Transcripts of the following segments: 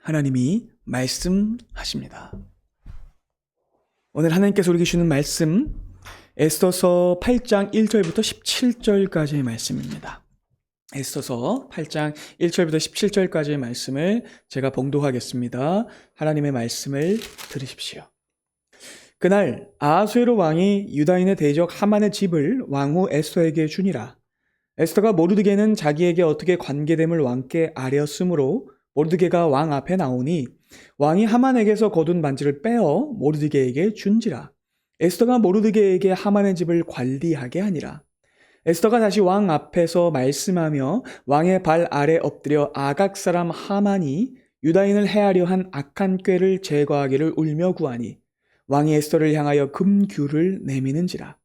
하나님이 말씀하십니다. 오늘 하나님께서 우리에게 주는 말씀 에스더서 8장 1절부터 17절까지의 말씀입니다. 에스더서 8장 1절부터 17절까지의 말씀을 제가 봉독하겠습니다. 하나님의 말씀을 들으십시오. 그날 아하수에로 왕이 유다인의 대적 하만의 집을 왕후 에스더에게 주니라. 에스더가 모르드게는 자기에게 어떻게 관계됨을 왕께 아뢰었으므로 모르드게가 왕 앞에 나오니 왕이 하만에게서 거둔 반지를 빼어 모르드게에게 준지라. 에스더가 모르드게에게 하만의 집을 관리하게 하니라. 에스더가 다시 왕 앞에서 말씀하며 왕의 발 아래 엎드려 아각 사람 하만이 유다인을 해하려 한 악한 꾀를 제거하기를 울며 구하니 왕이 에스더를 향하여 금규를 내미는지라.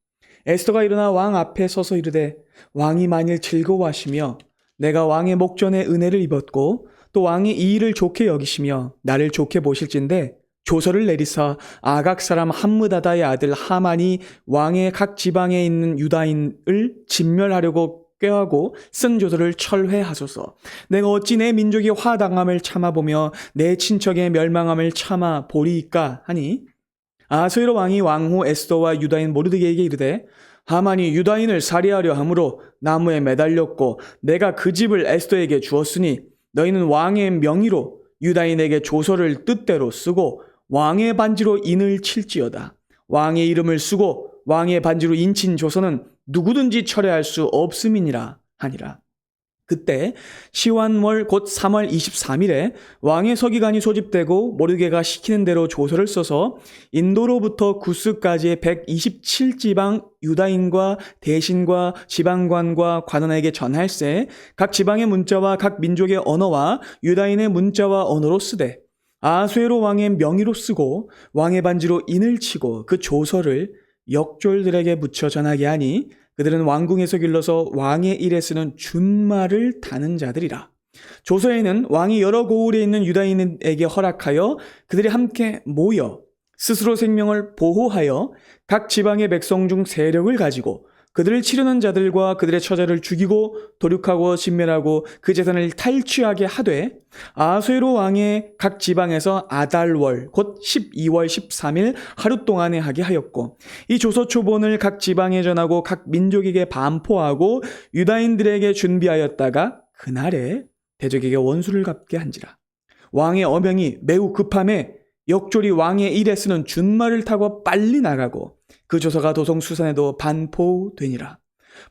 에스더가 일어나 왕 앞에 서서 이르되 왕이 만일 즐거워하시며 내가 왕의 목전에 은혜를 입었고 또 왕이 이 일을 좋게 여기시며 나를 좋게 보실진데 조서를 내리사 아각 사람 함므다다의 아들 하만이 왕의 각 지방에 있는 유다인을 진멸하려고 꾀하고 쓴 조서를 철회하소서. 내가 어찌 내 민족이 화당함을 참아보며 내 친척의 멸망함을 참아 보리이까 하니 아하수에로 왕이 왕후 에스더와 유다인 모르드게에게 이르되 하만이 유다인을 살해하려 함으로 나무에 매달렸고 내가 그 집을 에스더에게 주었으니 너희는 왕의 명의로 유다인에게 조서를 뜻대로 쓰고 왕의 반지로 인을 칠지어다. 왕의 이름을 쓰고 왕의 반지로 인친 조서는 누구든지 철회할 수 없음이니라 하니라. 그때 시완월 곧 3월 23일에 왕의 서기관이 소집되고 모르드게가 시키는 대로 조서를 써서 인도로부터 구스까지의 127지방 유다인과 대신과 지방관과 관원에게 전할세 각 지방의 문자와 각 민족의 언어와 유다인의 문자와 언어로 쓰되 아하수에로 왕의 명의로 쓰고 왕의 반지로 인을 치고 그 조서를 역졸들에게 붙여 전하게 하니 그들은 왕궁에서 길러서 왕의 일에 쓰는 준말을 다는 자들이라. 조서에는 왕이 여러 고을에 있는 유다인에게 허락하여 그들이 함께 모여 스스로 생명을 보호하여 각 지방의 백성 중 세력을 가지고 그들을 치르는 자들과 그들의 처자를 죽이고 도륙하고 진멸하고 그 재산을 탈취하게 하되 아하수에로 왕의 각 지방에서 아달월 곧 12월 13일 하루 동안에 하게 하였고 이 조서 초본을 각 지방에 전하고 각 민족에게 반포하고 유다인들에게 준비하였다가 그날에 대적에게 원수를 갚게 한지라. 왕의 어명이 매우 급함에 역졸이 왕의 일에 쓰는 준말을 타고 빨리 나가고 그 조서가 도성수산에도 반포되니라.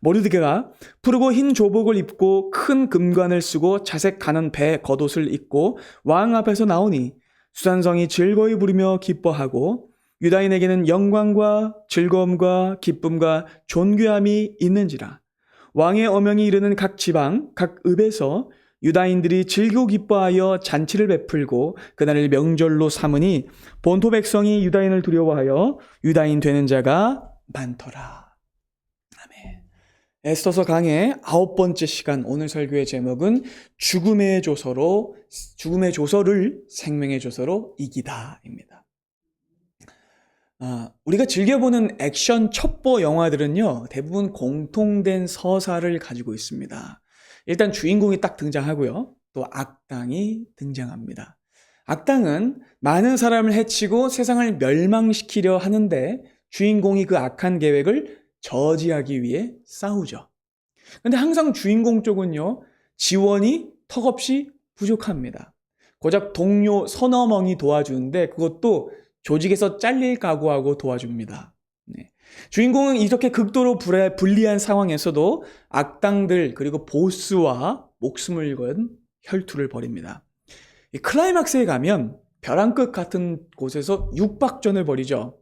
모르드게가 푸르고 흰 조복을 입고 큰 금관을 쓰고 자색 가는 배 겉옷을 입고 왕 앞에서 나오니 수산성이 즐거이 부르며 기뻐하고 유다인에게는 영광과 즐거움과 기쁨과 존귀함이 있는지라. 왕의 어명이 이르는 각 지방 각 읍에서 유다인들이 즐겨 기뻐하여 잔치를 베풀고 그날을 명절로 삼으니 본토 백성이 유다인을 두려워하여 유다인 되는 자가 많더라. 아멘. 에스더서 강의 9번째 시간, 오늘 설교의 제목은 죽음의 조서를 생명의 조서로 이기다입니다. 우리가 즐겨보는 액션 첩보 영화들은요, 대부분 공통된 서사를 가지고 있습니다. 일단 주인공이 딱 등장하고요. 또 악당이 등장합니다. 악당은 많은 사람을 해치고 세상을 멸망시키려 하는데 주인공이 그 악한 계획을 저지하기 위해 싸우죠. 근데 항상 주인공 쪽은요, 지원이 턱없이 부족합니다. 고작 동료 서너 명이 도와주는데 그것도 조직에서 잘릴 각오하고 도와줍니다. 네. 주인공은 이렇게 극도로 불리한 상황에서도 악당들 그리고 보스와 목숨을 건 혈투를 벌입니다. 이 클라이막스에 가면 벼랑 끝 같은 곳에서 육박전을 벌이죠.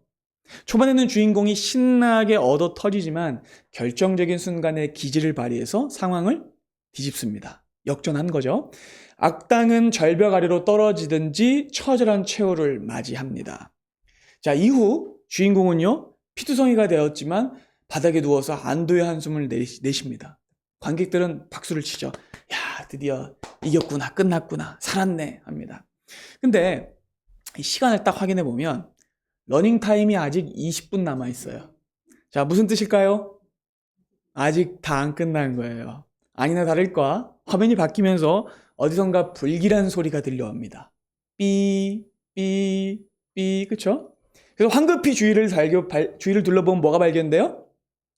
초반에는 주인공이 신나게 얻어 터지지만 결정적인 순간에 기지를 발휘해서 상황을 뒤집습니다. 역전한 거죠. 악당은 절벽 아래로 떨어지든지 처절한 최후를 맞이합니다. 자, 이후 주인공은요, 피투성이가 되었지만 바닥에 누워서 안도의 한숨을 내쉽니다. 관객들은 박수를 치죠. 야, 드디어 이겼구나, 끝났구나, 살았네 합니다. 근데 시간을 딱 확인해 보면 러닝타임이 아직 20분 남아 있어요. 자, 무슨 뜻일까요? 아직 다 안 끝난 거예요. 아니나 다를까 화면이 바뀌면서 어디선가 불길한 소리가 들려옵니다. 삐, 그쵸? 그래서 황급히 주위를 둘러보면 뭐가 발견돼요?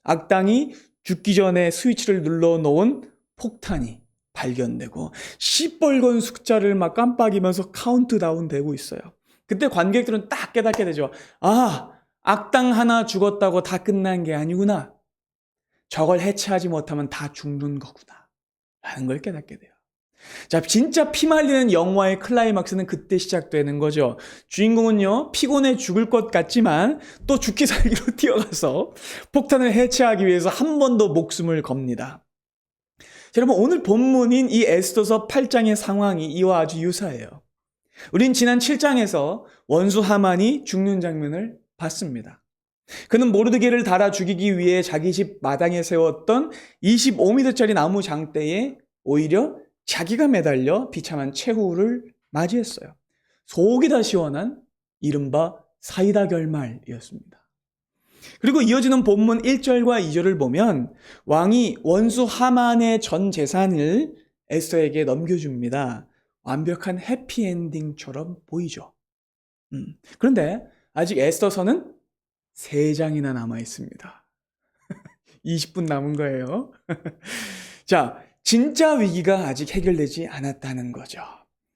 악당이 죽기 전에 스위치를 눌러놓은 폭탄이 발견되고 시뻘건 숫자를 막 깜빡이면서 카운트다운 되고 있어요. 그때 관객들은 딱 깨닫게 되죠. 아, 악당 하나 죽었다고 다 끝난 게 아니구나. 저걸 해체하지 못하면 다 죽는 거구나. 라는 걸 깨닫게 돼요. 자, 진짜 피말리는 영화의 클라이막스는 그때 시작되는 거죠. 주인공은요, 피곤해 죽을 것 같지만 또 죽기 살기로 뛰어가서 폭탄을 해체하기 위해서 한 번 더 목숨을 겁니다. 자, 여러분, 오늘 본문인 이 에스더서 8장의 상황이 이와 아주 유사해요. 우린 지난 7장에서 원수 하만이 죽는 장면을 봤습니다. 그는 모르드게를 달아 죽이기 위해 자기 집 마당에 세웠던 25m짜리 나무 장대에 오히려 자기가 매달려 비참한 최후를 맞이했어요. 속이 다 시원한 이른바 사이다 결말이었습니다. 그리고 이어지는 본문 1절과 2절을 보면 왕이 원수 하만의 전 재산을 에스더에게 넘겨줍니다. 완벽한 해피엔딩처럼 보이죠. 그런데 아직 에스더서는 3장이나 남아 있습니다. 20분 남은 거예요. 자, 진짜 위기가 아직 해결되지 않았다는 거죠.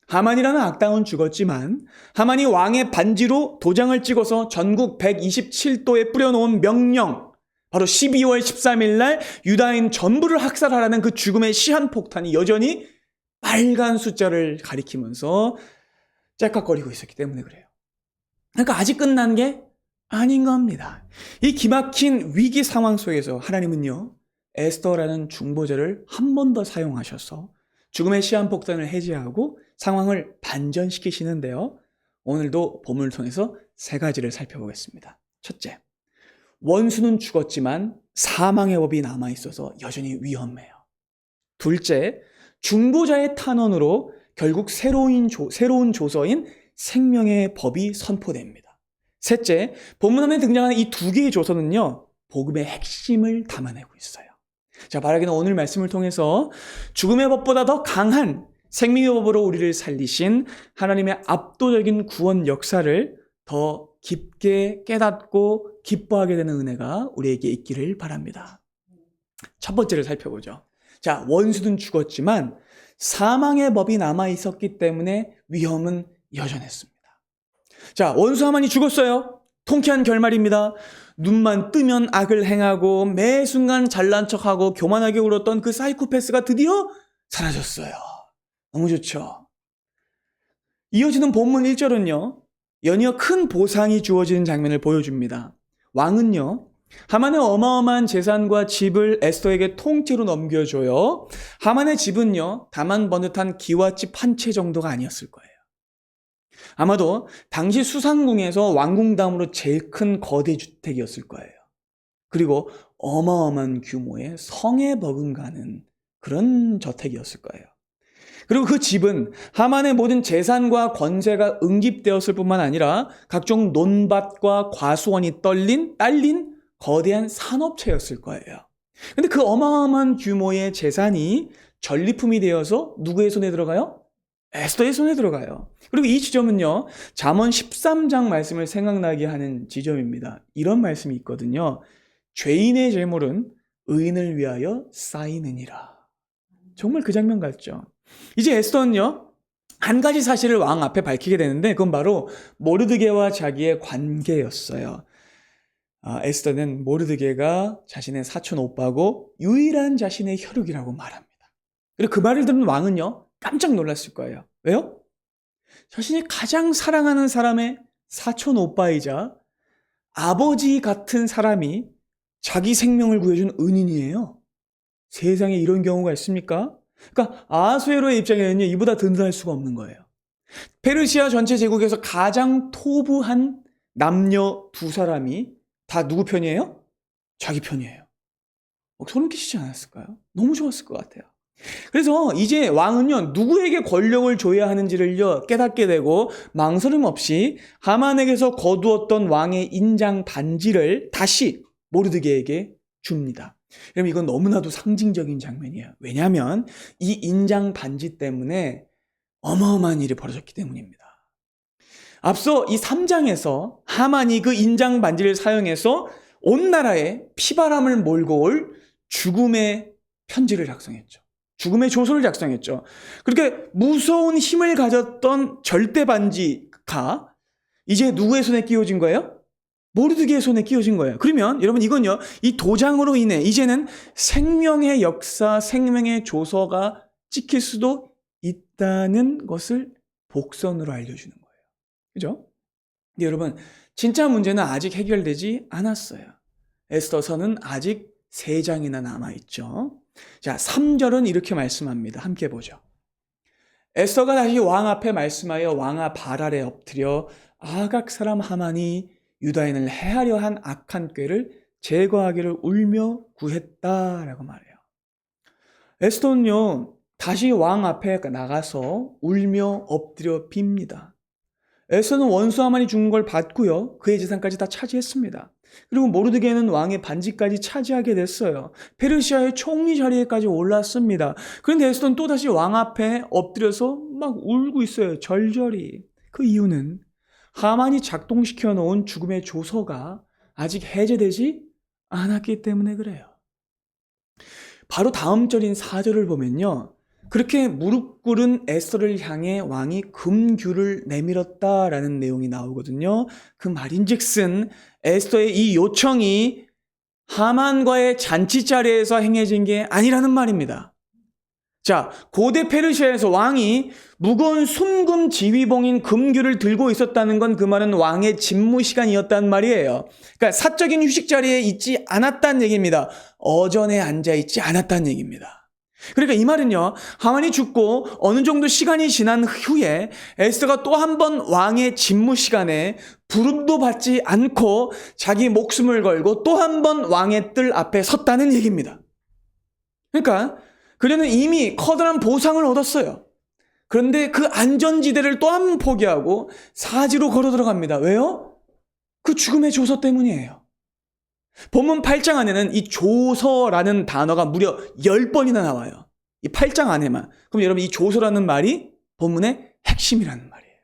하만이라는 악당은 죽었지만 하만이 왕의 반지로 도장을 찍어서 전국 127도에 뿌려놓은 명령, 바로 12월 13일 날 유다인 전부를 학살하라는 그 죽음의 시한폭탄이 여전히 빨간 숫자를 가리키면서 짤깍거리고 있었기 때문에 그래요. 그러니까 아직 끝난 게 아닌 겁니다. 이 기막힌 위기 상황 속에서 하나님은요, 에스더라는 중보자를 한 번 더 사용하셔서 죽음의 시한폭탄을 해제하고 상황을 반전시키시는데요. 오늘도 본문을 통해서 3가지를 살펴보겠습니다. 첫째, 원수는 죽었지만 사망의 법이 남아있어서 여전히 위험해요. 둘째, 중보자의 탄원으로 결국 새로운 조서인 생명의 법이 선포됩니다. 셋째, 본문 안에 등장하는 이 2개의 조서는요, 복음의 핵심을 담아내고 있어요. 자, 바라기는 오늘 말씀을 통해서 죽음의 법보다 더 강한 생명의 법으로 우리를 살리신 하나님의 압도적인 구원 역사를 더 깊게 깨닫고 기뻐하게 되는 은혜가 우리에게 있기를 바랍니다. 첫 번째를 살펴보죠. 자, 원수는 죽었지만 사망의 법이 남아 있었기 때문에 위험은 여전했습니다. 자, 원수 하만이 죽었어요. 통쾌한 결말입니다. 눈만 뜨면 악을 행하고 매 순간 잘난 척하고 교만하게 울었던 그 사이코패스가 드디어 사라졌어요. 너무 좋죠. 이어지는 본문 1절은요, 연이어 큰 보상이 주어지는 장면을 보여줍니다. 왕은요, 하만의 어마어마한 재산과 집을 에스더에게 통째로 넘겨줘요. 하만의 집은요, 다만 번듯한 기와집 한 채 정도가 아니었을 거예요. 아마도 당시 수상궁에서 왕궁담으로 제일 큰 거대 주택이었을 거예요. 그리고 어마어마한 규모의 성에 버금가는 그런 저택이었을 거예요. 그리고 그 집은 하만의 모든 재산과 권세가 응집되었을 뿐만 아니라 각종 논밭과 과수원이 딸린 거대한 산업체였을 거예요. 근데 그 어마어마한 규모의 재산이 전리품이 되어서 누구의 손에 들어가요? 에스더의 손에 들어가요. 그리고 이 지점은요, 잠언 13장 말씀을 생각나게 하는 지점입니다. 이런 말씀이 있거든요. 죄인의 재물은 의인을 위하여 쌓이느니라. 정말 그 장면 같죠? 이제 에스더는요, 한 가지 사실을 왕 앞에 밝히게 되는데 그건 바로 모르드게와 자기의 관계였어요. 에스더는 모르드게가 자신의 사촌 오빠고 유일한 자신의 혈육이라고 말합니다. 그리고 그 말을 듣는 왕은요, 깜짝 놀랐을 거예요. 왜요? 자신이 가장 사랑하는 사람의 사촌 오빠이자 아버지 같은 사람이 자기 생명을 구해준 은인이에요. 세상에 이런 경우가 있습니까? 그러니까 아수에로의 입장에는요, 이보다 든든할 수가 없는 거예요. 페르시아 전체 제국에서 가장 토부한 남녀 2사람이 다 누구 편이에요? 자기 편이에요. 소름 끼치지 않았을까요? 너무 좋았을 것 같아요. 그래서 이제 왕은요, 누구에게 권력을 줘야 하는지를요 깨닫게 되고 망설임 없이 하만에게서 거두었던 왕의 인장 반지를 다시 모르드게에게 줍니다. 여러분, 이건 너무나도 상징적인 장면이에요. 왜냐하면 이 인장 반지 때문에 어마어마한 일이 벌어졌기 때문입니다. 앞서 이 3장에서 하만이 그 인장 반지를 사용해서 온 나라에 피바람을 몰고 올 죽음의 편지를 작성했죠. 죽음의 조서를 작성했죠. 그렇게 무서운 힘을 가졌던 절대 반지가 이제 누구의 손에 끼워진 거예요? 모르드게의 손에 끼워진 거예요. 그러면 여러분 이건요, 이 도장으로 인해 이제는 생명의 역사, 생명의 조서가 찍힐 수도 있다는 것을 복선으로 알려주는 거예요. 그죠? 근데 여러분, 진짜 문제는 아직 해결되지 않았어요. 에스더서는 아직 3장이나 남아있죠. 자, 3절은 이렇게 말씀합니다. 함께 보죠. 에스더가 다시 왕 앞에 말씀하여 왕 발 아래 엎드려 아각 사람 하만이 유다인을 해하려 한 악한 꾀를 제거하기를 울며 구했다라고 말해요. 에스더는요, 다시 왕 앞에 나가서 울며 엎드려 빕니다. 에스더는 원수 하만이 죽은 걸 봤고요, 그의 재산까지 다 차지했습니다. 그리고 모르드게는 왕의 반지까지 차지하게 됐어요. 페르시아의 총리 자리에까지 올랐습니다. 그런데 에스더는 또다시 왕 앞에 엎드려서 막 울고 있어요. 절절히. 그 이유는 하만이 작동시켜 놓은 죽음의 조서가 아직 해제되지 않았기 때문에 그래요. 바로 다음 절인 4절을 보면요, 그렇게 무릎 꿇은 에스더를 향해 왕이 금규를 내밀었다라는 내용이 나오거든요. 그 말인즉슨 에스더의 이 요청이 하만과의 잔치 자리에서 행해진 게 아니라는 말입니다. 자, 고대 페르시아에서 왕이 무거운 순금 지휘봉인 금규를 들고 있었다는 건 그 말은 왕의 집무 시간이었단 말이에요. 그러니까 사적인 휴식 자리에 있지 않았다는 얘기입니다. 어전에 앉아 있지 않았다는 얘기입니다. 그러니까 이 말은요, 하만이 죽고 어느 정도 시간이 지난 후에 에스더가 또 한 번 왕의 집무 시간에 부름도 받지 않고 자기 목숨을 걸고 또 한 번 왕의 뜰 앞에 섰다는 얘기입니다. 그러니까 그녀는 이미 커다란 보상을 얻었어요. 그런데 그 안전지대를 또 한 번 포기하고 사지로 걸어 들어갑니다. 왜요? 그 죽음의 조서 때문이에요. 본문 8장 안에는 이 조서라는 단어가 무려 10번이나 나와요. 이 8장 안에만. 그럼 여러분, 이 조서라는 말이 본문의 핵심이라는 말이에요.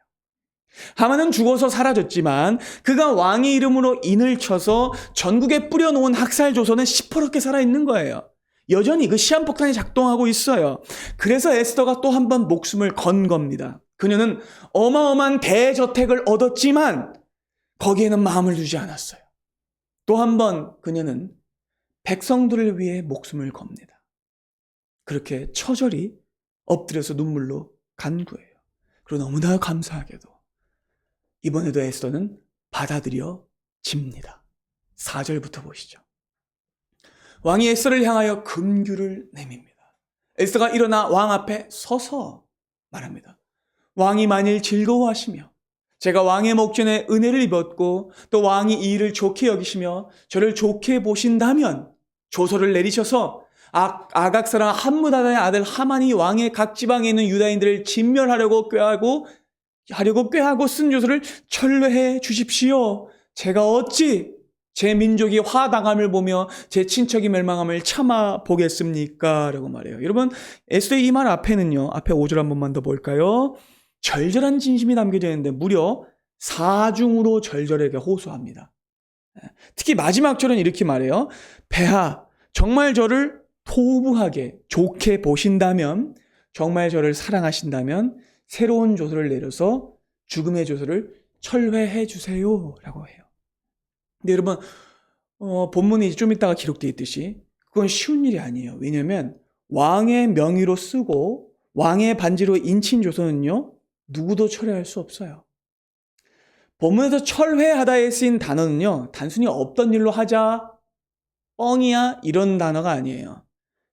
하만은 죽어서 사라졌지만 그가 왕의 이름으로 인을 쳐서 전국에 뿌려놓은 학살 조서는 시퍼렇게 살아있는 거예요. 여전히 그 시한폭탄이 작동하고 있어요. 그래서 에스더가 또 한 번 목숨을 건 겁니다. 그녀는 어마어마한 대저택을 얻었지만 거기에는 마음을 두지 않았어요. 또 한 번 그녀는 백성들을 위해 목숨을 겁니다. 그렇게 처절히 엎드려서 눈물로 간구해요. 그리고 너무나 감사하게도 이번에도 에스더는 받아들여집니다. 4절부터 보시죠. 왕이 에스더를 향하여 금규를 내밉니다. 에스더가 일어나 왕 앞에 서서 말합니다. 왕이 만일 즐거워하시며 제가 왕의 목전에 은혜를 입었고 또 왕이 이 일을 좋게 여기시며 저를 좋게 보신다면 조서를 내리셔서 아각 사람 함므다다의 아들 하만이 왕의 각 지방에 있는 유다인들을 진멸하려고 꾀하고 쓴 조서를 철회해 주십시오. 제가 어찌 제 민족이 화당함을 보며 제 친척이 멸망함을 참아 보겠습니까? 라고 말해요. 여러분, 에스더의 이 말 앞에는요, 앞에 5절 한 번만 더 볼까요? 절절한 진심이 담겨져 있는데 무려 4중으로 절절하게 호소합니다. 특히 마지막 절은 이렇게 말해요. 폐하, 정말 저를 포부하게 좋게 보신다면, 정말 저를 사랑하신다면 새로운 조서를 내려서 죽음의 조서를 철회해 주세요 라고 해요. 근데 여러분, 본문이 좀 이따가 기록되어 있듯이 그건 쉬운 일이 아니에요. 왜냐하면 왕의 명의로 쓰고 왕의 반지로 인친 조서는요, 누구도 철회할 수 없어요. 본문에서 철회하다에 쓰인 단어는요, 단순히 없던 일로 하자, 뻥이야, 이런 단어가 아니에요.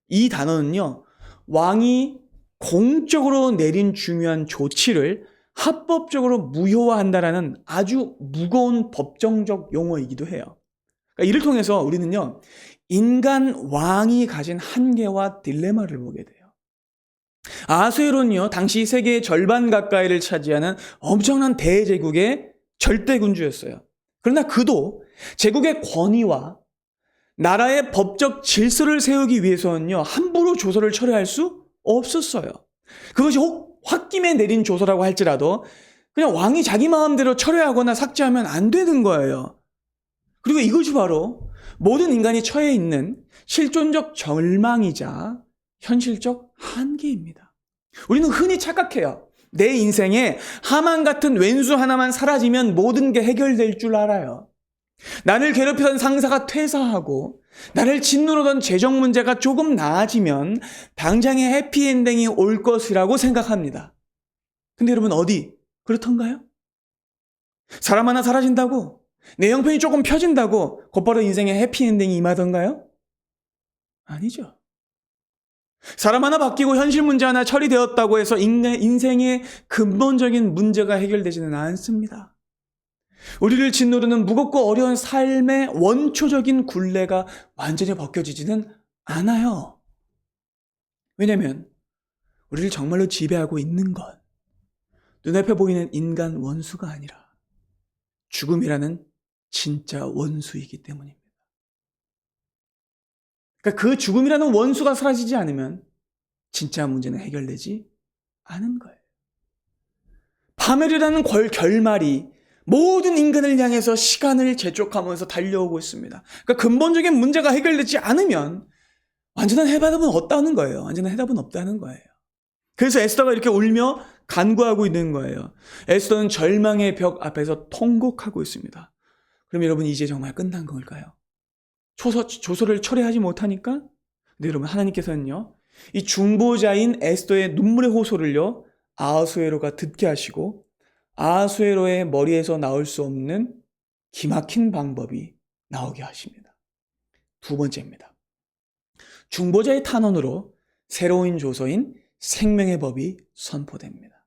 이 단어는요, 왕이 공적으로 내린 중요한 조치를 합법적으로 무효화한다라는 아주 무거운 법정적 용어이기도 해요. 그러니까 이를 통해서 우리는요, 인간 왕이 가진 한계와 딜레마를 보게 돼요. 아수에론은요, 당시 세계의 절반 가까이를 차지하는 엄청난 대제국의 절대군주였어요. 그러나 그도 제국의 권위와 나라의 법적 질서를 세우기 위해서는요, 함부로 조서를 철회할 수 없었어요. 그것이 혹 홧김에 내린 조서라고 할지라도 그냥 왕이 자기 마음대로 철회하거나 삭제하면 안 되는 거예요. 그리고 이것이 바로 모든 인간이 처해 있는 실존적 절망이자 현실적 한계입니다. 우리는 흔히 착각해요. 내 인생에 하만 같은 왼수 하나만 사라지면 모든 게 해결될 줄 알아요. 나를 괴롭히던 상사가 퇴사하고 나를 짓누르던 재정 문제가 조금 나아지면 당장의 해피엔딩이 올 것이라고 생각합니다. 근데 여러분 어디 그렇던가요? 사람 하나 사라진다고, 내 형편이 조금 펴진다고 곧바로 인생의 해피엔딩이 임하던가요? 아니죠. 사람 하나 바뀌고 현실 문제 하나 처리되었다고 해서 인생의 근본적인 문제가 해결되지는 않습니다. 우리를 짓누르는 무겁고 어려운 삶의 원초적인 굴레가 완전히 벗겨지지는 않아요. 왜냐하면 우리를 정말로 지배하고 있는 건 눈앞에 보이는 인간 원수가 아니라 죽음이라는 진짜 원수이기 때문입니다. 그러니까 그 죽음이라는 원수가 사라지지 않으면 진짜 문제는 해결되지 않은 거예요. 파멸이라는 결말이 모든 인간을 향해서 시간을 재촉하면서 달려오고 있습니다. 그러니까 근본적인 문제가 해결되지 않으면 완전한 해답은 없다는 거예요. 완전한 해답은 없다는 거예요. 그래서 에스더가 이렇게 울며 간구하고 있는 거예요. 에스더는 절망의 벽 앞에서 통곡하고 있습니다. 그럼 여러분 이제 정말 끝난 걸까요? 조서를 철회하지 못하니까? 근데 여러분 하나님께서는요, 이 중보자인 에스더의 눈물의 호소를요, 아하수에로가 듣게 하시고 아하수에로의 머리에서 나올 수 없는 기막힌 방법이 나오게 하십니다. 두 번째입니다. 중보자의 탄원으로 새로운 조서인 생명의 법이 선포됩니다.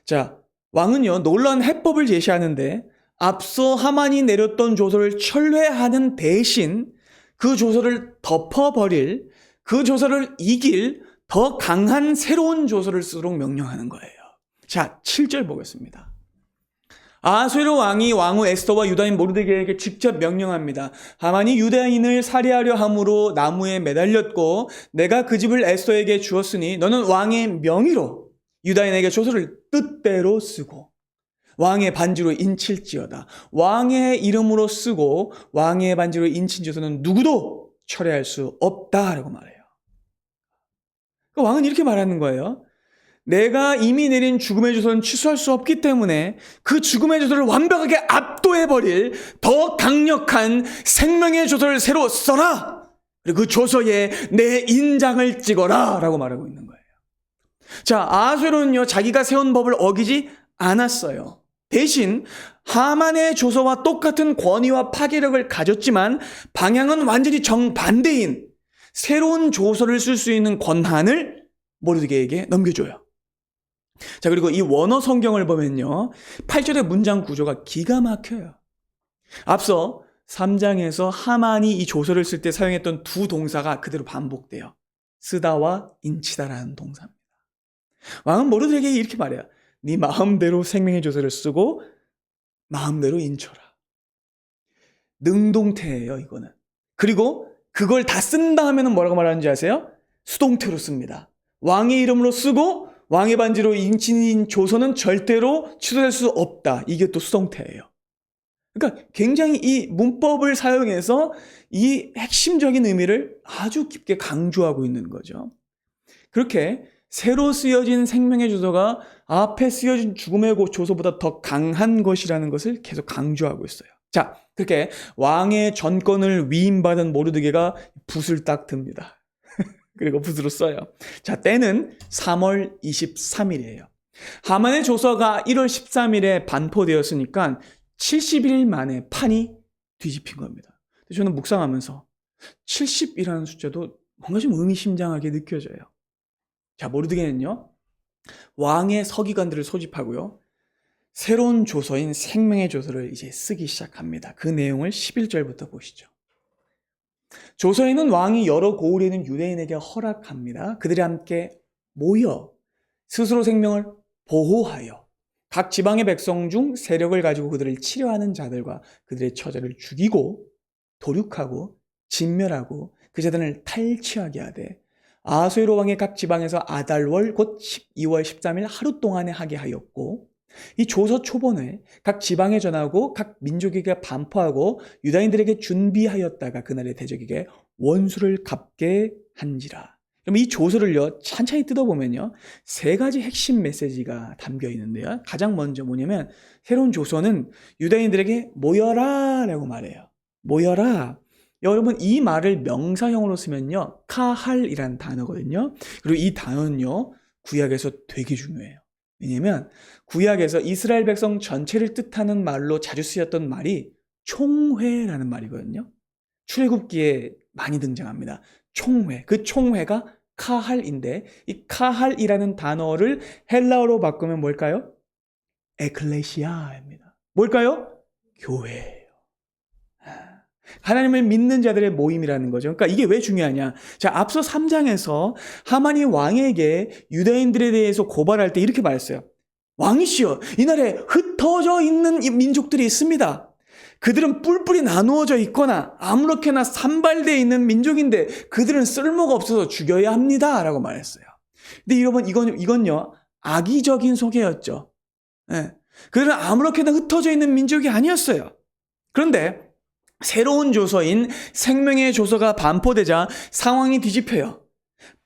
자, 왕은요, 놀라운 해법을 제시하는데 앞서 하만이 내렸던 조서를 철회하는 대신 그 조서를 덮어버릴, 그 조서를 이길 더 강한 새로운 조서를 쓰도록 명령하는 거예요. 자, 7절 보겠습니다. 아하수에로 왕이 왕후 에스더와 유다인 모르드게에게 직접 명령합니다. 하만이 유다인을 살해하려 함으로 나무에 매달렸고 내가 그 집을 에스더에게 주었으니 너는 왕의 명의로 유다인에게 조서를 뜻대로 쓰고 왕의 반지로 인칠지어다. 왕의 이름으로 쓰고 왕의 반지로 인친 조서는 누구도 철회할 수 없다라고 말해요. 그러니까 왕은 이렇게 말하는 거예요. 내가 이미 내린 죽음의 조서는 취소할 수 없기 때문에 그 죽음의 조서를 완벽하게 압도해버릴 더 강력한 생명의 조서를 새로 써라. 그리고 그 조서에 내 인장을 찍어라 라고 말하고 있는 거예요. 자, 아하수에로는요, 자기가 세운 법을 어기지 않았어요. 대신 하만의 조서와 똑같은 권위와 파괴력을 가졌지만 방향은 완전히 정반대인 새로운 조서를 쓸 수 있는 권한을 모르드게에게 넘겨줘요. 자, 그리고 이 원어 성경을 보면요, 8절의 문장 구조가 기가 막혀요. 앞서 3장에서 하만이 이 조서를 쓸 때 사용했던 두 동사가 그대로 반복돼요. 쓰다와 인치다라는 동사입니다. 왕은 모르드게에게 이렇게 말해요. 네 마음대로 생명의 조서를 쓰고 마음대로 인쳐라. 능동태예요, 이거는. 그리고 그걸 다 쓴다 하면 뭐라고 말하는지 아세요? 수동태로 씁니다. 왕의 이름으로 쓰고 왕의 반지로 인친 조서는 절대로 취소될 수 없다. 이게 또 수동태예요. 그러니까 굉장히 이 문법을 사용해서 이 핵심적인 의미를 아주 깊게 강조하고 있는 거죠. 그렇게 새로 쓰여진 생명의 조서가 앞에 쓰여진 죽음의 조서보다 더 강한 것이라는 것을 계속 강조하고 있어요. 자, 그렇게 왕의 전권을 위임받은 모르드게가 붓을 딱 듭니다. 그리고 붓으로 써요. 자, 때는 3월 23일이에요. 하만의 조서가 1월 13일에 반포되었으니까 70일 만에 판이 뒤집힌 겁니다. 저는 묵상하면서 70이라는 숫자도 뭔가 좀 의미심장하게 느껴져요. 자, 모르드게는요, 왕의 서기관들을 소집하고요, 새로운 조서인 생명의 조서를 이제 쓰기 시작합니다. 그 내용을 11절부터 보시죠. 조서에는 왕이 여러 고을에 있는 유대인에게 허락합니다. 그들이 함께 모여 스스로 생명을 보호하여 각 지방의 백성 중 세력을 가지고 그들을 치려하는 자들과 그들의 처자를 죽이고 도륙하고 진멸하고 그 자들을 탈취하게 하되 아하수에로 왕의 각 지방에서 아달월 곧 12월 13일 하루 동안에 하게 하였고 이 조서 초본을 각 지방에 전하고 각 민족에게 반포하고 유다인들에게 준비하였다가 그날의 대적에게 원수를 갚게 한지라. 그럼 이 조서를요, 찬찬히 뜯어보면요, 세 가지 핵심 메시지가 담겨 있는데요. 가장 먼저 뭐냐면, 새로운 조서는 유다인들에게 모여라 라고 말해요. 모여라. 여러분, 이 말을 명사형으로 쓰면요, 카할이란 단어거든요. 그리고 이 단어는요, 구약에서 되게 중요해요. 왜냐면 구약에서 이스라엘 백성 전체를 뜻하는 말로 자주 쓰였던 말이 총회라는 말이거든요. 출애굽기에 많이 등장합니다. 총회. 그 총회가 카할인데 이 카할이라는 단어를 헬라어로 바꾸면 뭘까요? 에클레시아입니다. 뭘까요? 교회예요. 하나님을 믿는 자들의 모임이라는 거죠. 그러니까 이게 왜 중요하냐? 자, 앞서 3장에서 하만이 왕에게 유다인들에 대해서 고발할 때 이렇게 말했어요. 왕이시여, 이날에 흩어져 있는 민족들이 있습니다. 그들은 뿔뿔이 나누어져 있거나 아무렇게나 산발되어 있는 민족인데 그들은 쓸모가 없어서 죽여야 합니다. 라고 말했어요. 근데 여러분, 이건요, 악의적인 소개였죠. 네. 그들은 아무렇게나 흩어져 있는 민족이 아니었어요. 그런데 새로운 조서인 생명의 조서가 반포되자 상황이 뒤집혀요.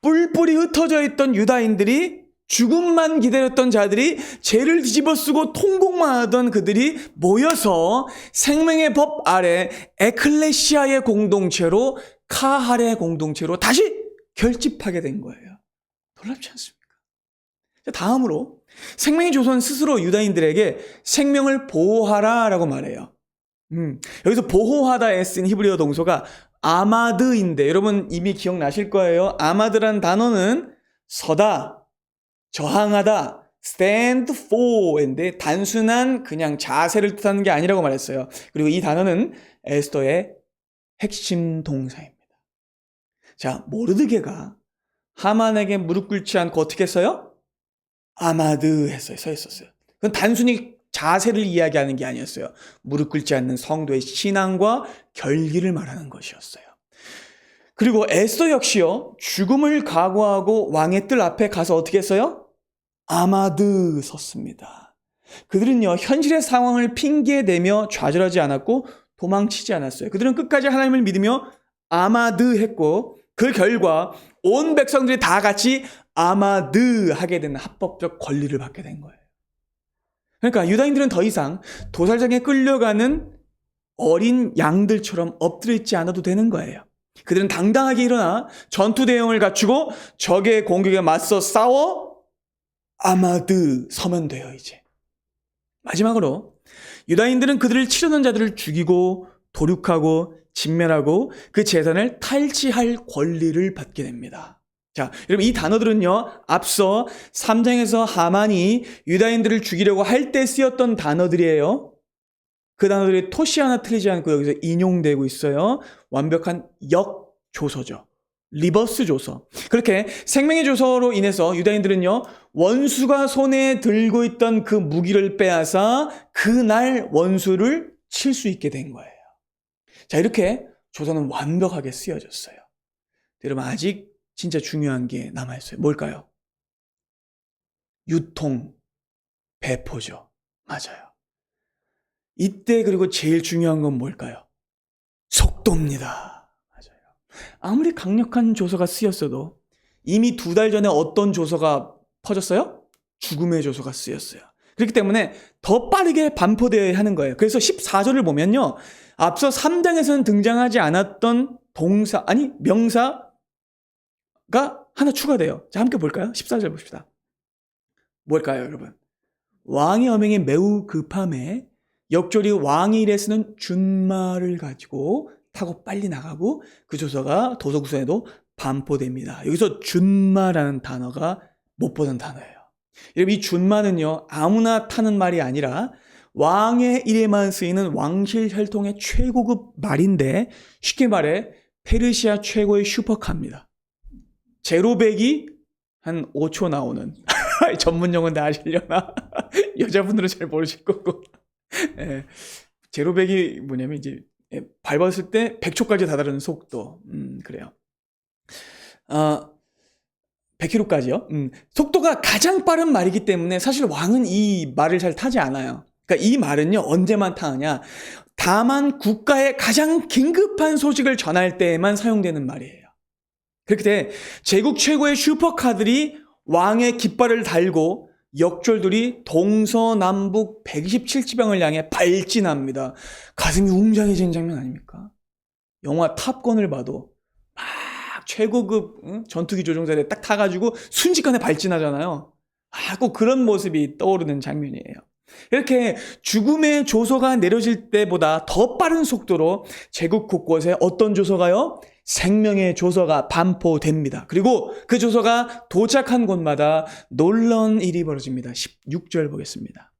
뿔뿔이 흩어져 있던 유다인들이, 죽음만 기다렸던 자들이, 죄를 뒤집어 쓰고 통곡만 하던 그들이 모여서 생명의 법 아래 에클레시아의 공동체로, 카할의 공동체로 다시 결집하게 된 거예요. 놀랍지 않습니까? 다음으로 생명의 조서는 스스로 유다인들에게 생명을 보호하라 라고 말해요. 여기서 보호하다에 쓴 히브리어 동소가 아마드인데, 여러분 이미 기억나실 거예요. 아마드란 단어는 서다, 저항하다, stand for인데 단순한 그냥 자세를 뜻하는 게 아니라고 말했어요. 그리고 이 단어는 에스더의 핵심 동사입니다. 자, 모르드게가 하만에게 무릎 꿇지 않고 어떻게 했어요? 아마드 했어요. 서 있었어요. 그건 단순히 자세를 이야기하는 게 아니었어요. 무릎 꿇지 않는 성도의 신앙과 결기를 말하는 것이었어요. 그리고 에스더 역시요, 죽음을 각오하고 왕의 뜰 앞에 가서 어떻게 했어요? 아마드 섰습니다. 그들은요, 현실의 상황을 핑계대며 좌절하지 않았고 도망치지 않았어요. 그들은 끝까지 하나님을 믿으며 아마드 했고, 그 결과 온 백성들이 다 같이 아마드 하게 되는 합법적 권리를 받게 된 거예요. 그러니까 유다인들은 더 이상 도살장에 끌려가는 어린 양들처럼 엎드려 있지 않아도 되는 거예요. 그들은 당당하게 일어나 전투 대응을 갖추고 적의 공격에 맞서 싸워 아마드 서면 돼요, 이제. 마지막으로 유다인들은 그들을 치려는 자들을 죽이고 도륙하고 진멸하고 그 재산을 탈취할 권리를 받게 됩니다. 자, 여러분 이 단어들은요, 앞서 3장에서 하만이 유다인들을 죽이려고 할 때 쓰였던 단어들이에요. 그 단어들이 토시 하나 틀리지 않고 여기서 인용되고 있어요. 완벽한 역조서죠. 리버스 조서. 그렇게 생명의 조서로 인해서 유다인들은요, 원수가 손에 들고 있던 그 무기를 빼앗아 그날 원수를 칠 수 있게 된 거예요. 자, 이렇게 조서는 완벽하게 쓰여졌어요. 여러분 아직 진짜 중요한 게 남아있어요. 뭘까요? 유통, 배포죠. 맞아요. 이때 그리고 제일 중요한 건 뭘까요? 속도입니다. 맞아요. 아무리 강력한 조서가 쓰였어도 이미 2달 전에 어떤 조서가 퍼졌어요? 죽음의 조서가 쓰였어요. 그렇기 때문에 더 빠르게 반포되어야 하는 거예요. 그래서 14절을 보면요, 앞서 3장에서는 등장하지 않았던 동사, 아니 명사가 하나 추가돼요. 자, 함께 볼까요? 14절 봅시다. 뭘까요, 여러분? 왕의 어명이 매우 급함에 역절이 왕의 일에 쓰는 준말을 가지고 타고 빨리 나가고 그 조서가 도서구선에도 반포됩니다. 여기서 준마라는 단어가 못 보던 단어예요. 여러분 이 준마는요, 아무나 타는 말이 아니라 왕의 일에만 쓰이는 왕실 혈통의 최고급 말인데, 쉽게 말해 페르시아 최고의 슈퍼카입니다. 제로백이 한 5초 나오는 전문 용어인데 아시려나? 여자분들은 잘 모르실 거고. 예, 제로백이 뭐냐면 이제 밟았을 때 100초까지 다다르는 속도. 그래요. 100km까지요. 속도가 가장 빠른 말이기 때문에 사실 왕은 이 말을 잘 타지 않아요. 그러니까 이 말은요, 언제만 타느냐. 다만 국가에 가장 긴급한 소식을 전할 때에만 사용되는 말이에요. 그렇게 돼 제국 최고의 슈퍼카들이 왕의 깃발을 달고 역졸들이 동서남북 127지방을 향해 발진합니다. 가슴이 웅장해지는 장면 아닙니까? 영화 탑건을 봐도 막 최고급 전투기 조종사에 딱 타가지고 순식간에 발진하잖아요. 꼭 그런 모습이 떠오르는 장면이에요. 이렇게 죽음의 조서가 내려질 때보다 더 빠른 속도로 제국 곳곳에 어떤 조서가요? 생명의 조서가 반포됩니다. 그리고 그 조서가 도착한 곳마다 놀라운 일이 벌어집니다. 16절 보겠습니다.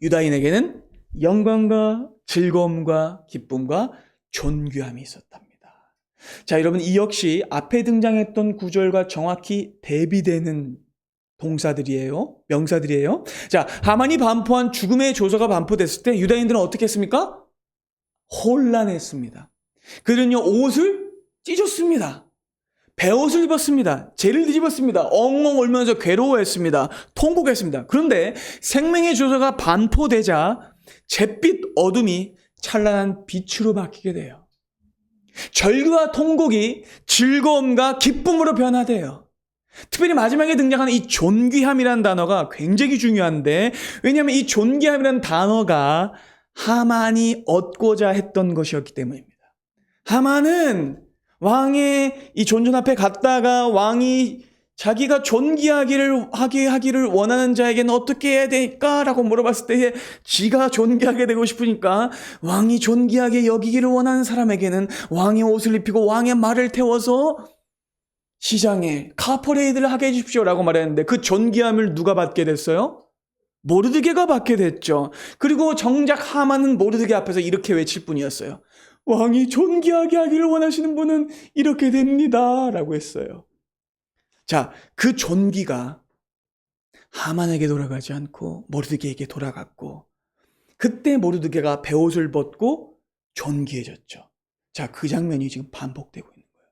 유다인에게는 영광과 즐거움과 기쁨과 존귀함이 있었답니다. 자, 여러분, 이 역시 앞에 등장했던 구절과 정확히 대비되는 동사들이에요. 명사들이에요. 자, 하만이 반포한 죽음의 조서가 반포됐을 때 유다인들은 어떻게 했습니까? 혼란했습니다. 그들은요, 옷을 찢었습니다. 베옷을 입었습니다. 재를 뒤집었습니다. 엉엉 울면서 괴로워했습니다. 통곡했습니다. 그런데 생명의 조서가 반포되자 잿빛 어둠이 찬란한 빛으로 바뀌게 돼요. 절규와 통곡이 즐거움과 기쁨으로 변화돼요. 특별히 마지막에 등장하는 이 존귀함이라는 단어가 굉장히 중요한데, 왜냐하면 이 존귀함이라는 단어가 하만이 얻고자 했던 것이었기 때문입니다. 하만은 왕의 이 존전 앞에 갔다가 왕이 자기가 하기를 원하는 자에게는 어떻게 해야 될까라고 물어봤을 때에 지가 존귀하게 되고 싶으니까 왕이 존귀하게 여기기를 원하는 사람에게는 왕의 옷을 입히고 왕의 말을 태워서 시장에 카퍼레이드를 하게 해주십시오라고 말했는데 그 존귀함을 누가 받게 됐어요? 모르드게가 받게 됐죠. 그리고 정작 하만은 모르드게 앞에서 이렇게 외칠 뿐이었어요. 왕이 존귀하게 하기를 원하시는 분은 이렇게 됩니다 라고 했어요. 자, 그 존귀가 하만에게 돌아가지 않고 모르드게에게 돌아갔고, 그때 모르드게가 베옷을 벗고 존귀해졌죠. 자, 그 장면이 지금 반복되고 있는 거예요.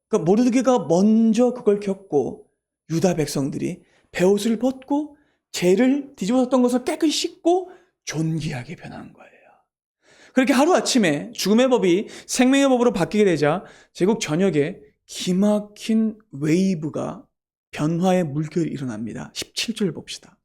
그러니까 모르드게가 먼저 그걸 겪고 유다 백성들이 베옷을 벗고 죄를 뒤집어졌던 것을 깨끗이 씻고 존귀하게 변한 거예요. 그렇게 하루아침에 죽음의 법이 생명의 법으로 바뀌게 되자 제국 전역에 기막힌 웨이브가 변화의 물결이 일어납니다. 17절 봅시다.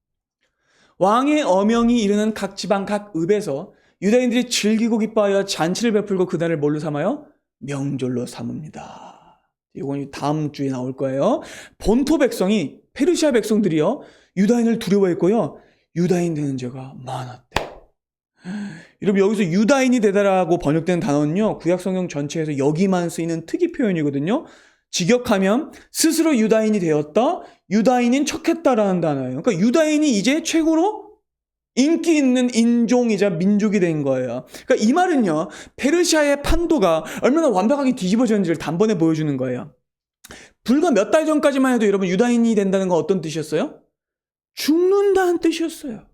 왕의 어명이 이르는 각 지방 각 읍에서 유다인들이 즐기고 기뻐하여 잔치를 베풀고 그날을 뭘로 삼아요? 명절로 삼습니다. 이건 다음 주에 나올 거예요. 본토 백성이, 페르시아 백성들이요, 유다인을 두려워했고요, 유다인 되는 자가 많았대. 여러분, 여기서 유다인이 되다라고 번역된 단어는요, 구약성경 전체에서 여기만 쓰이는 특이 표현이거든요. 직역하면 스스로 유다인이 되었다, 유다인인 척했다라는 단어예요. 그러니까 유다인이 이제 최고로 인기 있는 인종이자 민족이 된 거예요. 그러니까 이 말은요, 페르시아의 판도가 얼마나 완벽하게 뒤집어졌는지를 단번에 보여주는 거예요. 불과 몇 달 전까지만 해도 여러분, 유다인이 된다는 건 어떤 뜻이었어요? 죽는다는 뜻이었어요.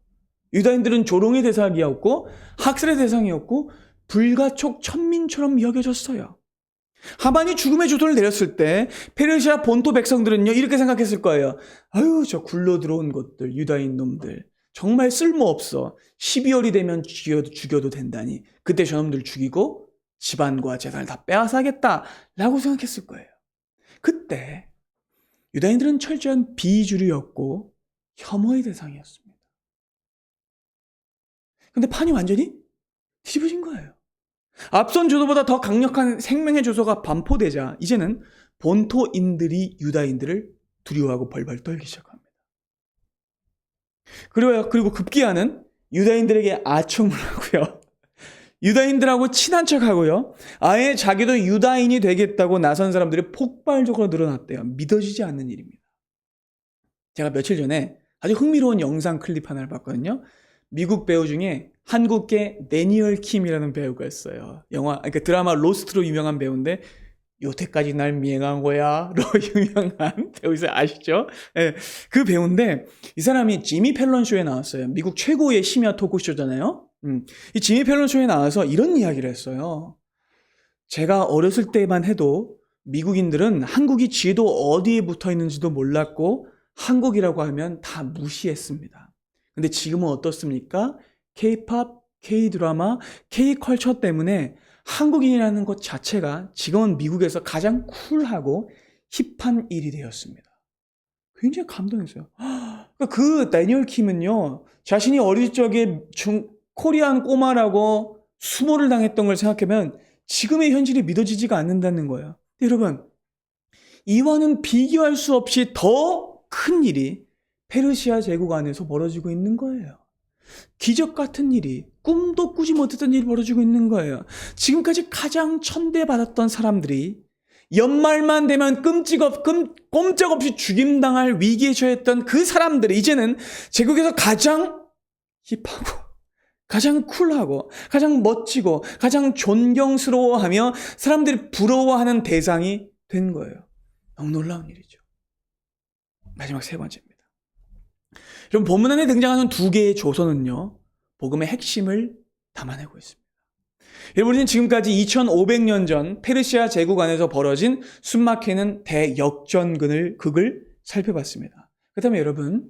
유다인들은 조롱의 대상이었고 학살의 대상이었고 불가촉 천민처럼 여겨졌어요. 하만이 죽음의 조서를 내렸을 때 페르시아 본토 백성들은요, 이렇게 생각했을 거예요. 아유, 저 굴러 들어온 것들, 유다인 놈들 정말 쓸모없어. 12월이 되면 죽여도 된다니. 그때 저놈들 죽이고 집안과 재산을 다 빼앗아야겠다 라고 생각했을 거예요. 그때 유다인들은 철저한 비주류였고 혐오의 대상이었습니다. 근데 판이 완전히 뒤집어진 거예요. 앞선 조서보다 더 강력한 생명의 조서가 반포되자 이제는 본토인들이 유다인들을 두려워하고 벌벌 떨기 시작합니다. 그리고 급기야는 유다인들에게 아첨을 하고요, 유다인들하고 친한 척하고요, 아예 자기도 유다인이 되겠다고 나선 사람들이 폭발적으로 늘어났대요. 믿어지지 않는 일입니다. 제가 며칠 전에 아주 흥미로운 영상 클립 하나를 봤거든요. 미국 배우 중에 한국계 데니얼 킴이라는 배우가 있어요. 그러니까 드라마 로스트로 유명한 배우인데, 요태까지 날 미행한 거야 로 유명한 배우에서 아시죠? 네, 그 배우인데 이 사람이 지미 펠런 쇼에 나왔어요. 미국 최고의 심야 토크쇼잖아요. 이 지미 펠런 쇼에 나와서 이런 이야기를 했어요. 제가 어렸을 때만 해도 미국인들은 한국이 지도 어디에 붙어 있는지도 몰랐고 한국이라고 하면 다 무시했습니다. 근데 지금은 어떻습니까? K-팝, K-드라마, K-컬처 때문에 한국인이라는 것 자체가 지금은 미국에서 가장 쿨하고 힙한 일이 되었습니다. 굉장히 감동했어요. 그 데니얼 킴은요, 자신이 어릴 적에 코리안 꼬마라고 수모를 당했던 걸 생각하면 지금의 현실이 믿어지지가 않는다는 거예요. 여러분, 이와는 비교할 수 없이 더 큰 일이 페르시아 제국 안에서 벌어지고 있는 거예요. 기적 같은 일이, 꿈도 꾸지 못했던 일이 벌어지고 있는 거예요. 지금까지 가장 천대받았던 사람들이 연말만 되면 꼼짝없이 죽임당할 위기에 처했던 그 사람들이 이제는 제국에서 가장 힙하고 가장 쿨하고 가장 멋지고 가장 존경스러워하며 사람들이 부러워하는 대상이 된 거예요. 너무 놀라운 일이죠. 마지막 세 번째입니다. 여러분, 본문 안에 등장하는 두 개의 조선은요, 복음의 핵심을 담아내고 있습니다. 여러분, 우리는 지금까지 2500년 전 페르시아 제국 안에서 벌어진 숨막히는 대역전극을 살펴봤습니다. 그렇다면 여러분,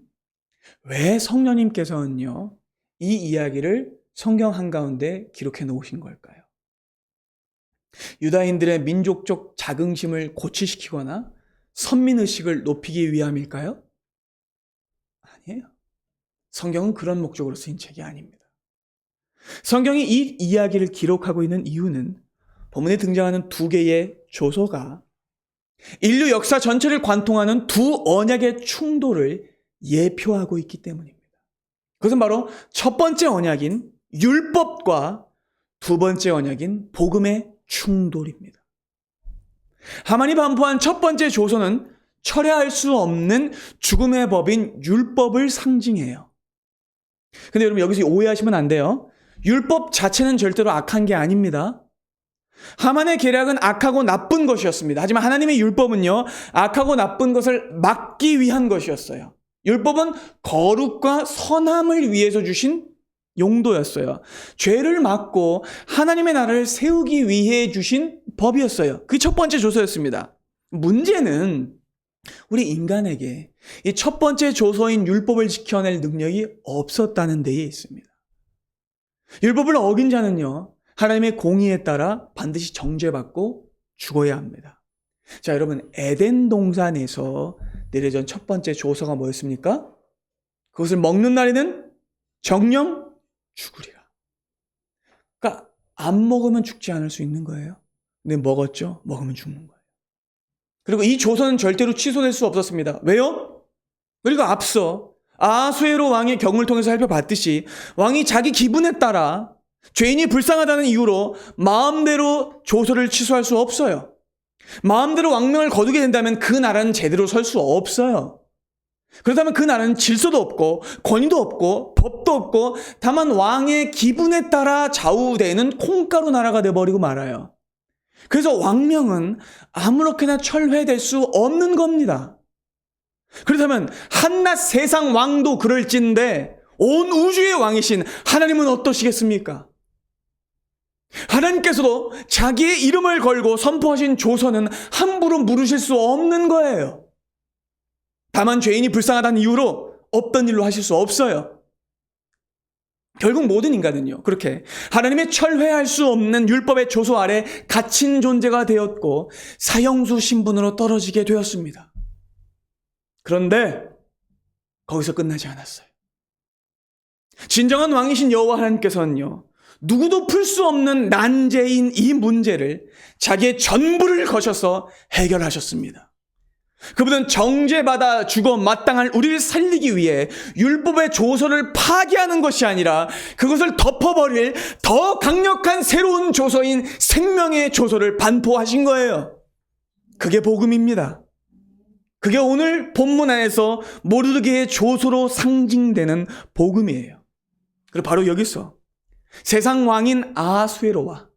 왜 성령님께서는요, 이 이야기를 성경 한가운데 기록해 놓으신 걸까요? 유다인들의 민족적 자긍심을 고취시키거나 선민의식을 높이기 위함일까요? 아니에요. 성경은 그런 목적으로 쓰인 책이 아닙니다. 성경이 이 이야기를 기록하고 있는 이유는 본문에 등장하는 두 개의 조서가 인류 역사 전체를 관통하는 두 언약의 충돌을 예표하고 있기 때문입니다. 그것은 바로 첫 번째 언약인 율법과 두 번째 언약인 복음의 충돌입니다. 하만이 반포한 첫 번째 조서는 철회할 수 없는 죽음의 법인 율법을 상징해요. 근데 여러분, 여기서 오해하시면 안 돼요. 율법 자체는 절대로 악한 게 아닙니다. 하만의 계략은 악하고 나쁜 것이었습니다. 하지만 하나님의 율법은요, 악하고 나쁜 것을 막기 위한 것이었어요. 율법은 거룩과 선함을 위해서 주신 용도였어요. 죄를 막고 하나님의 나라를 세우기 위해 주신 법이었어요. 그게 첫 번째 조서였습니다. 문제는 우리 인간에게 이 첫 번째 조서인 율법을 지켜낼 능력이 없었다는 데에 있습니다. 율법을 어긴 자는요, 하나님의 공의에 따라 반드시 정죄받고 죽어야 합니다. 자, 여러분, 에덴 동산에서 내려진 첫 번째 조서가 뭐였습니까? 그것을 먹는 날에는 정령 죽으리라. 그러니까 안 먹으면 죽지 않을 수 있는 거예요. 근데 먹었죠? 먹으면 죽는 거예요. 그리고 이 조서는 절대로 취소될 수 없었습니다. 왜요? 그리고 앞서 아수에로 왕의 경을 통해서 살펴봤듯이 왕이 자기 기분에 따라 죄인이 불쌍하다는 이유로 마음대로 조서를 취소할 수 없어요. 마음대로 왕명을 거두게 된다면 그 나라는 제대로 설 수 없어요. 그렇다면 그 나라는 질서도 없고 권위도 없고 법도 없고 다만 왕의 기분에 따라 좌우되는 콩가루 나라가 돼버리고 말아요. 그래서 왕명은 아무렇게나 철회될 수 없는 겁니다. 그렇다면 한낱 세상 왕도 그럴진데 온 우주의 왕이신 하나님은 어떠시겠습니까? 하나님께서도 자기의 이름을 걸고 선포하신 조서는 함부로 물으실 수 없는 거예요. 다만 죄인이 불쌍하다는 이유로 없던 일로 하실 수 없어요. 결국 모든 인간은요, 그렇게 하나님의 철회할 수 없는 율법의 조서 아래 갇힌 존재가 되었고 사형수 신분으로 떨어지게 되었습니다. 그런데 거기서 끝나지 않았어요. 진정한 왕이신 여호와 하나님께서는요, 누구도 풀 수 없는 난제인 이 문제를 자기의 전부를 거셔서 해결하셨습니다. 그분은 정죄받아 죽어 마땅할 우리를 살리기 위해 율법의 조서를 파기하는 것이 아니라 그것을 덮어버릴 더 강력한 새로운 조서인 생명의 조서를 반포하신 거예요. 그게 복음입니다. 그게 오늘 본문 안에서 모르드게의 조서로 상징되는 복음이에요. 그리고 바로 여기서 세상 왕인 아하수에로와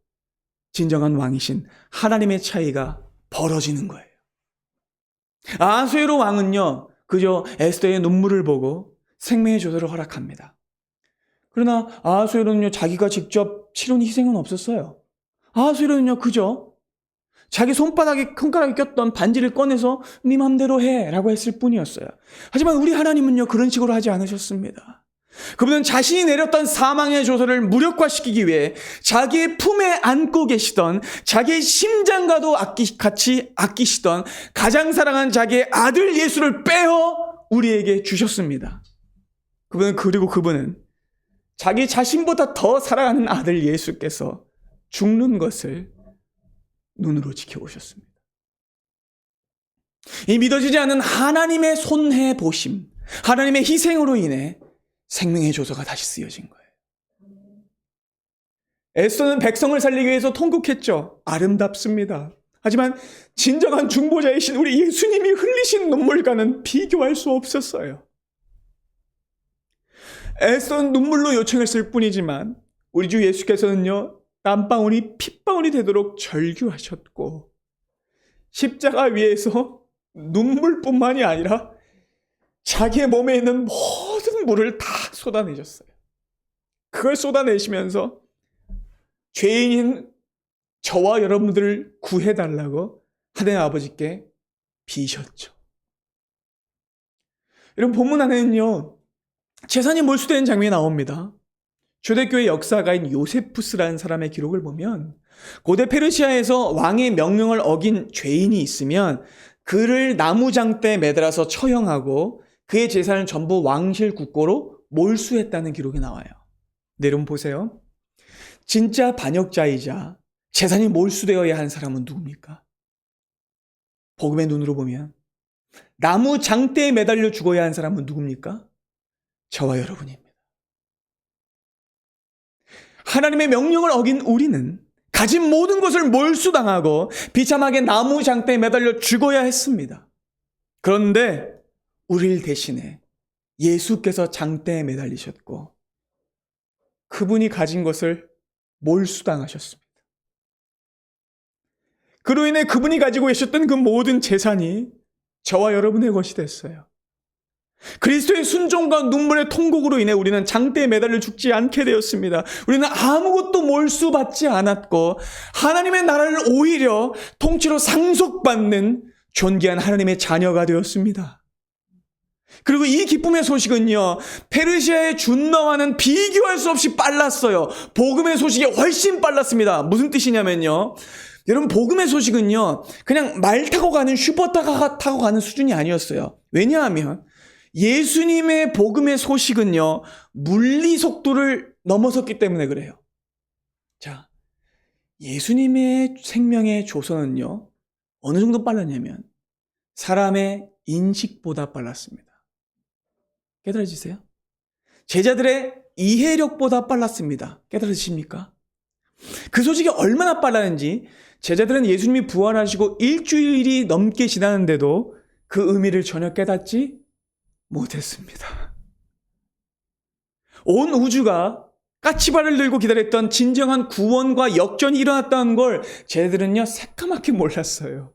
진정한 왕이신 하나님의 차이가 벌어지는 거예요. 아하수에로 왕은요, 그저 에스더의 눈물을 보고 생명의 조서를 허락합니다. 그러나 아하수에로는요, 자기가 직접 치른 희생은 없었어요. 아하수에로는요, 그저 자기 손가락에 꼈던 반지를 꺼내서 네 맘대로 해 라고 했을 뿐이었어요. 하지만 우리 하나님은요, 그런 식으로 하지 않으셨습니다. 그분은 자신이 내렸던 사망의 조서를 무력화시키기 위해 자기의 품에 안고 계시던, 자기의 심장과도 같이 아끼시던 가장 사랑하는 자기의 아들 예수를 빼어 우리에게 주셨습니다. 그분은 자기 자신보다 더 사랑하는 아들 예수께서 죽는 것을 눈으로 지켜보셨습니다. 이 믿어지지 않는 하나님의 손해 보심, 하나님의 희생으로 인해 생명의 조서가 다시 쓰여진 거예요. 에스더는 백성을 살리기 위해서 통곡했죠. 아름답습니다. 하지만 진정한 중보자이신 우리 예수님이 흘리신 눈물과는 비교할 수 없었어요. 에스더는 눈물로 요청했을 뿐이지만 우리 주 예수께서는요, 땀방울이 핏방울이 되도록 절규하셨고, 십자가 위에서 눈물뿐만이 아니라 자기의 몸에 있는 모든 물을 다 쏟아내셨어요. 그걸 쏟아내시면서 죄인인 저와 여러분들을 구해달라고 하나님 아버지께 비셨죠. 여러분, 본문 안에는요, 재산이 몰수되는 장면이 나옵니다. 초대교회 역사가인 요세푸스라는 사람의 기록을 보면 고대 페르시아에서 왕의 명령을 어긴 죄인이 있으면 그를 나무장대에 매달아서 처형하고 그의 재산을 전부 왕실 국고로 몰수했다는 기록이 나와요. 네, 여러분 보세요. 진짜 반역자이자 재산이 몰수되어야 한 사람은 누굽니까? 복음의 눈으로 보면 나무장대에 매달려 죽어야 한 사람은 누굽니까? 저와 여러분입니다. 하나님의 명령을 어긴 우리는 가진 모든 것을 몰수당하고 비참하게 나무장대에 매달려 죽어야 했습니다. 그런데 우리를 대신해 예수께서 장대에 매달리셨고 그분이 가진 것을 몰수당하셨습니다. 그로 인해 그분이 가지고 계셨던 그 모든 재산이 저와 여러분의 것이 됐어요. 그리스도의 순종과 눈물의 통곡으로 인해 우리는 장대에 매달려 죽지 않게 되었습니다. 우리는 아무것도 몰수받지 않았고 하나님의 나라를 오히려 통치로 상속받는 존귀한 하나님의 자녀가 되었습니다. 그리고 이 기쁨의 소식은요, 페르시아의 준너와는 비교할 수 없이 빨랐어요. 복음의 소식이 훨씬 빨랐습니다. 무슨 뜻이냐면요, 여러분, 복음의 소식은요, 그냥 말 타고 가는 슈퍼카가 타고 가는 수준이 아니었어요. 왜냐하면 예수님의 복음의 소식은요, 물리 속도를 넘어섰기 때문에 그래요. 자, 예수님의 생명의 조선은요, 어느 정도 빨랐냐면 사람의 인식보다 빨랐습니다. 깨달아지세요? 제자들의 이해력보다 빨랐습니다. 깨달아지십니까? 그 소식이 얼마나 빨랐는지 제자들은 예수님이 부활하시고 일주일이 넘게 지났는데도 그 의미를 전혀 깨닫지 못했습니다. 온 우주가 까치발을 들고 기다렸던 진정한 구원과 역전이 일어났다는 걸 제자들은요, 새까맣게 몰랐어요.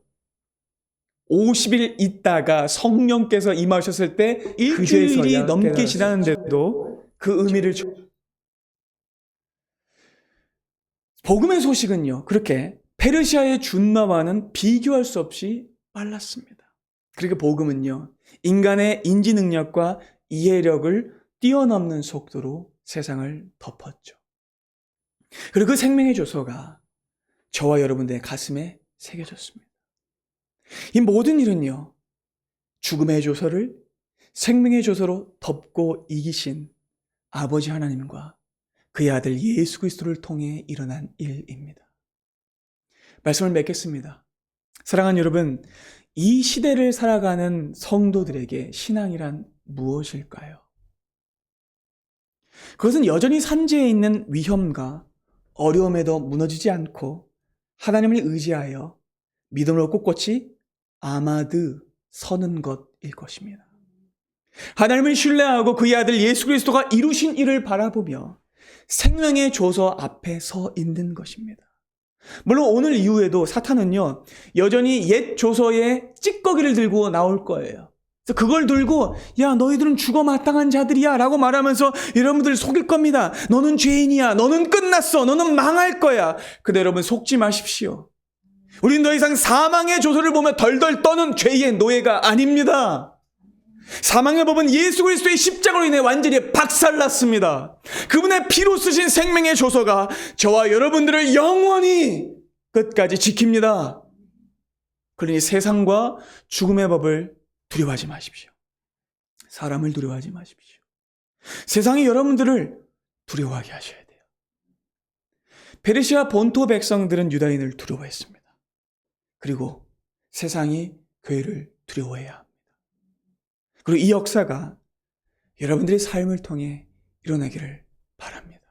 50일 있다가 성령께서 임하셨을 때 일주일이 넘게 지났는데도 그 의미를 복음의 소식은요, 그렇게 페르시아의 준마와는 비교할 수 없이 빨랐습니다. 그리고 복음은요, 인간의 인지 능력과 이해력을 뛰어넘는 속도로 세상을 덮었죠. 그리고 그 생명의 조서가 저와 여러분들의 가슴에 새겨졌습니다. 이 모든 일은요, 죽음의 조서를 생명의 조서로 덮고 이기신 아버지 하나님과 그의 아들 예수 그리스도를 통해 일어난 일입니다. 말씀을 맺겠습니다. 사랑하는 여러분, 이 시대를 살아가는 성도들에게 신앙이란 무엇일까요? 그것은 여전히 산재에 있는 위험과 어려움에도 무너지지 않고 하나님을 의지하여 믿음으로 꼿꼿이 아마드 서는 것일 것입니다. 하나님을 신뢰하고 그의 아들 예수 그리스도가 이루신 일을 바라보며 생명의 조서 앞에 서 있는 것입니다. 물론 오늘 이후에도 사탄은요, 여전히 옛 조서의 찌꺼기를 들고 나올 거예요. 그래서 그걸 들고 야, 너희들은 죽어 마땅한 자들이야 라고 말하면서 여러분들을 속일 겁니다. 너는 죄인이야, 너는 끝났어, 너는 망할 거야. 근데 여러분, 속지 마십시오. 우린 더 이상 사망의 조소를 보며 덜덜 떠는 죄의 노예가 아닙니다. 사망의 법은 예수 그리스도의 십자가로 인해 완전히 박살났습니다. 그분의 피로 쓰신 생명의 조서가 저와 여러분들을 영원히 끝까지 지킵니다. 그러니 세상과 죽음의 법을 두려워하지 마십시오. 사람을 두려워하지 마십시오. 세상이 여러분들을 두려워하게 하셔야 돼요. 페르시아 본토 백성들은 유다인을 두려워했습니다. 그리고 세상이 교회를 두려워해야 합니다. 그리고 이 역사가 여러분들의 삶을 통해 일어나기를 바랍니다.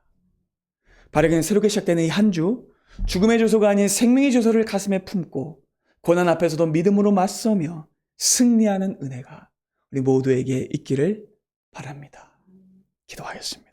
바르게는 새롭게 시작되는 이 한 주, 죽음의 조소가 아닌 생명의 조소를 가슴에 품고 고난 앞에서도 믿음으로 맞서며 승리하는 은혜가 우리 모두에게 있기를 바랍니다. 기도하겠습니다.